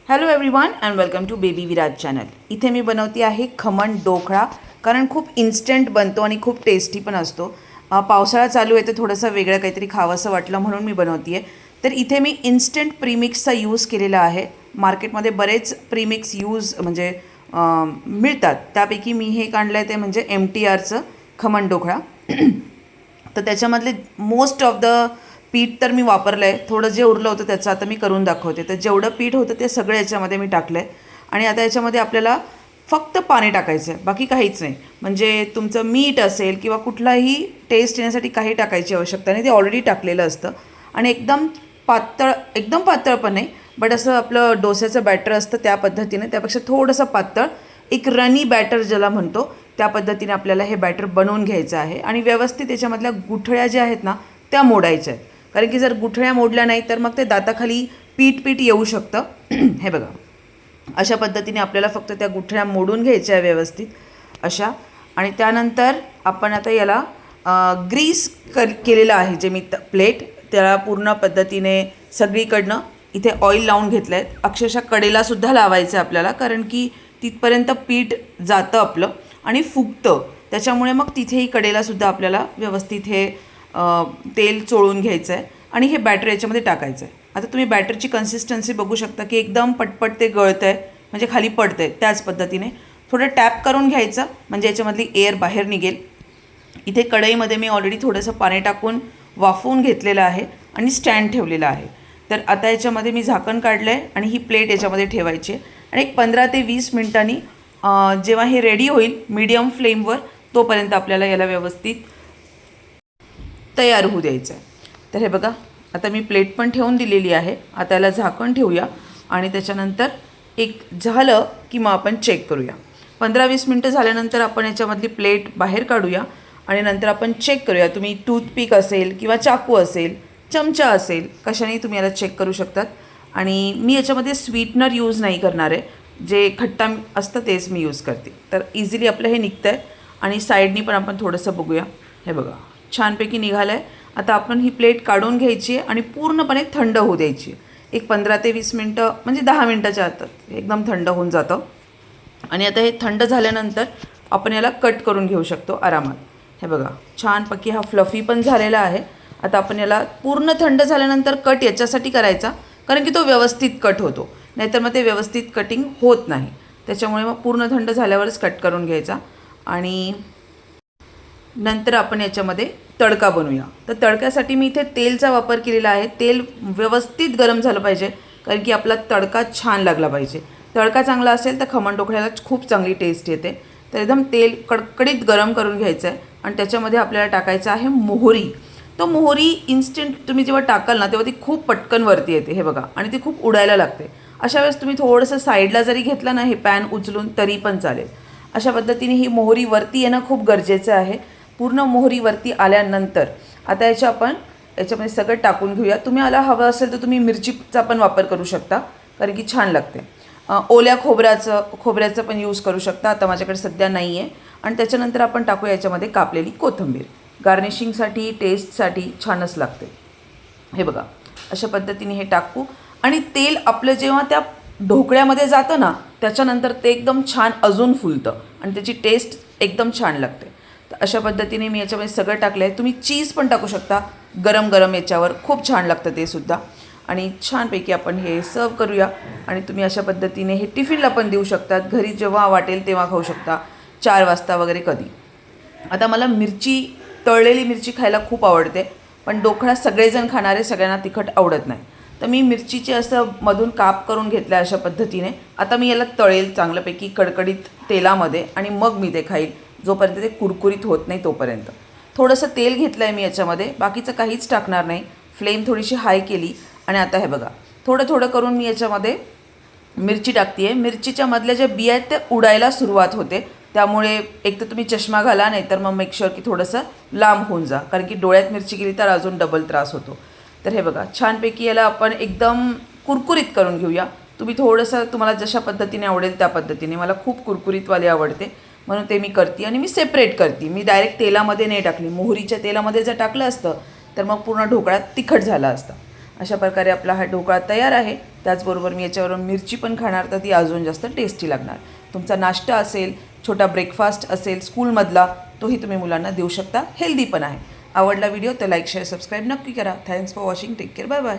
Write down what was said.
Hello everyone and welcome to baby Viraj channel. इथे मी बनवते आहे खमण ढोकळा, कारण खूप इन्स्टंट बनतो आणि खूप टेस्टी पण असतो. पावसाळा चालू आहे तर थोडंसं वेगळं काहीतरी खावंसं वाटलं म्हणून मी बनवते आहे. तर इथे मी इन्स्टंट प्रीमिक्सचा यूज केलेला आहे. मार्केटमध्ये बरेच प्रीमिक्स म्हणजे मिळतात. त्यापैकी मी हे काढलं आहे ते म्हणजे MTRचं खमण ढोकळा. तर त्याच्यामधले मोस्ट ऑफ द पीठ तर मी वापरलं आहे. थोडं जे उरलं होतं त्याचं आता मी करून दाखवते. तर जेवढं पीठ होतं ते सगळं याच्यामध्ये मी टाकलं आहे. आणि आता याच्यामध्ये आपल्याला फक्त पाणी टाकायचं आहे, बाकी काहीच नाही. म्हणजे तुमचं मीठ असेल किंवा कुठलाही टेस्ट येण्यासाठी काही टाकायची आवश्यकता नाही, ते ऑलरेडी टाकलेलं असतं. आणि एकदम पातळ पण नाही, बट असं आपलं डोस्याचं बॅटर असतं त्या पद्धतीने, त्यापेक्षा थोडंसं पातळ, एक रनी बॅटर ज्याला म्हणतो त्या पद्धतीने आपल्याला हे बॅटर बनवून घ्यायचं आहे. आणि व्यवस्थित त्याच्यामधल्या गुठळ्या ज्या आहेत ना त्या मोडायच्या आहेत, कारण की जर गुठळ्या मोडल्या नाही तर मग ते दाताखाली पीठ येऊ शकतं. हे बघा, अशा पद्धतीने आपल्याला फक्त त्या गुठळ्या मोडून घ्यायच्या आहे व्यवस्थित अशा. आणि त्यानंतर आपण आता याला ग्रीस केलेलं आहे, जे मी प्लेट त्याला पूर्ण पद्धतीने सगळीकडनं इथे ऑइल लावून घेतलं आहे. अक्षरशः कडेलासुद्धा लावायचं आहे आपल्याला, कारण की तिथपर्यंत पीठ जातं आपलं आणि फुगतं. त्याच्यामुळे मग तिथेही कडेलासुद्धा आपल्याला व्यवस्थित हे तेल चोळून घ्यायचं आहे आणि हे बॅटर याच्यामध्ये टाकायचं आहे. आता तुम्ही बॅटरची कन्सिस्टन्सी बघू शकता की एकदम पटपट ते गळतं आहे, म्हणजे खाली पडतं आहे. त्याच पद्धतीने थोडं टॅप करून घ्यायचं, म्हणजे याच्यामधली एअर बाहेर निघेल. इथे कढईमध्ये मी ऑलरेडी थोडंसं पाणी टाकून वाफवून घेतलेलं आहे आणि स्टँड ठेवलेला आहे. तर आता याच्यामध्ये मी झाकण काढलं आहे आणि ही प्लेट याच्यामध्ये ठेवायची आहे. आणि एक 15 ते 20 मिनिटांनी जेव्हा हे रेडी होईल मीडियम फ्लेमवर, तोपर्यंत आपल्याला याला व्यवस्थित तयार होऊ द्यायचं आहे. तर हे बघा, आता मी प्लेट पण ठेवून दिलेली आहे. आता याला झाकण ठेवूया आणि त्याच्यानंतर एक झालं की मग आपण चेक करूया. 15-20 मिनटं झाल्यानंतर आपण याच्यामधली प्लेट बाहेर काढूया आणि नंतर आपण चेक करूया. तुम्ही टूथपिक असेल किंवा चाकू असेल, चमचा असेल, कशानेही तुम्ही याला चेक करू शकतात. आणि मी याच्यामध्ये स्वीटनर यूज नाही करणार आहे, जे खट्टा असतं तेच मी यूज करते. तर इझिली आपलं हे निघतं आहे. आणि साईडनी पण आपण थोडंसं बघूया. हे बघा, छानपैकी निघालं आहे. आता आपण ही प्लेट काढून घ्यायची आहे आणि पूर्णपणे थंड होऊ द्यायची. एक 15 ते 20 मिनटं, म्हणजे 10 मिनटाच्या आत एकदम थंड होऊन जातं. आणि आता हे थंड झाल्यानंतर आपण याला कट करून घेऊ शकतो आरामात. हे बघा, छानपैकी हा फ्लफी पण झालेला आहे. आता आपण याला पूर्ण थंड झाल्यानंतर कट याच्यासाठी करायचा, कारण की तो व्यवस्थित कट होतो, नाहीतर मग ते व्यवस्थित कटिंग होत नाही. त्याच्यामुळे मग पूर्ण थंड झाल्यावरच कट करून घ्यायचा. आणि नंतर आपण याच्यामध्ये तडका बनवूया. तर तडक्यासाठी मी इथे तेलचा वापर केलेला आहे. तेल व्यवस्थित गरम झालं पाहिजे, कारण की आपला तडका छान लागला पाहिजे. तडका चांगला असेल तर खमण ढोकळ्याला खूप चांगली टेस्ट येते. तर एकदम तेल कडकडीत गरम करून घ्यायचं आहे आणि त्याच्यामध्ये आपल्याला टाकायचं आहे मोहरी. तो मोहरी इन्स्टंट तुम्ही जेव्हा टाकाल ना तेव्हा ती खूप पटकन वरती येते, हे बघा, आणि ती खूप उडायला लागते. अशा वेळेस तुम्ही थोडंसं साईडला जरी घेतलं ना हे पॅन उचलून, तरी पण चालेल. अशा पद्धतीने ही मोहरी वरती येणं खूप गरजेचं आहे. पूर्ण मोहरीवरती आल्यानंतर आता याच्यामध्ये सगळं टाकून घेऊया. तुम्ही याला हवं असेल तर तुम्ही मिरचीचा पण वापर करू शकता, कारण की छान लागते. ओल्या खोबऱ्याचं पण यूज करू शकता. आता माझ्याकडे सध्या नाही आहे. आणि त्याच्यानंतर आपण टाकूया याच्यामध्ये कापलेली कोथिंबीर. गार्निशिंगसाठी, टेस्टसाठी छानच लागते. हे बघा, अशा पद्धतीने हे टाकू. आणि तेल आपलं जेव्हा त्या ढोकळ्यामध्ये जातं ना त्याच्यानंतर ते एकदम छान अजून फुलतं आणि त्याची टेस्ट एकदम छान लागते. तर अशा पद्धतीने मी याच्यामध्ये सगळं टाकलं आहे. तुम्ही चीज पण टाकू शकता गरम गरम याच्यावर, खूप छान लागतं ते सुद्धा. आणि छानपैकी आपण हे सर्व करूया. आणि तुम्ही अशा पद्धतीने हे टिफिनला पण देऊ शकतात. घरी जेव्हा वाटेल तेव्हा खाऊ शकता, 4 वाजता वगैरे कधी. आता मला तळलेली मिरची खायला खूप आवडते, पण ढोकळा सगळेजण खाणारे, सगळ्यांना तिखट आवडत नाही. तर मी मिरचीचे असं मधून काप करून घेतलं अशा पद्धतीने. आता मी याला तळेल चांगल्यापैकी कडकडीत तेलामध्ये आणि मग मी ते खाईल, जोपर्यंत ते कुरकुरीत होत नाही तोपर्यंत. थोडंसं तेल घेतलं आहे मी याच्यामध्ये, बाकीचं काहीच टाकणार नाही. फ्लेम थोडीशी हाय केली आणि आता हे बघा, थोडं थोडं करून मी याच्यामध्ये मिरची टाकते आहे. मिरचीच्या मधल्या ज्या बिया आहेत त्या उडायला सुरुवात होते, त्यामुळे एक तर तुम्ही चष्मा घाला, नाही तर मग मेक शुअर की थोडंसं लांब होऊन जा, कारण की डोळ्यात मिरची गेली तर अजून डबल त्रास होतो. तर हे बघा, छानपैकी याला आपण एकदम कुरकुरीत करून घेऊया. तुम्ही थोडंसं तुम्हाला जशा पद्धतीने आवडेल त्या पद्धतीने. मला खूप कुरकुरीतवाली आवडते म्हणून ते मी करते. आणि मी सेपरेट करते, मी डायरेक्ट तेलामध्ये नाही टाकली. मोहरीच्या तेलामध्ये जर टाकलं असतं तर मग पूर्ण ढोकळा तिखट झाला असता. अशा प्रकारे आपला हा ढोकळा तयार आहे. त्याचबरोबर मी याच्यावर मिरची पण खाणार, तर ती अजून जास्त टेस्टी लागणार. तुमचा नाश्ता असेल, छोटा ब्रेकफास्ट असेल स्कूलमधला, तोही तुम्ही मुलांना देऊ शकता. हेल्दी पण आहे. आवडला व्हिडिओ तर लाईक शेअर सबस्क्राईब नक्की करा. Thanks for watching. Take care. Bye bye.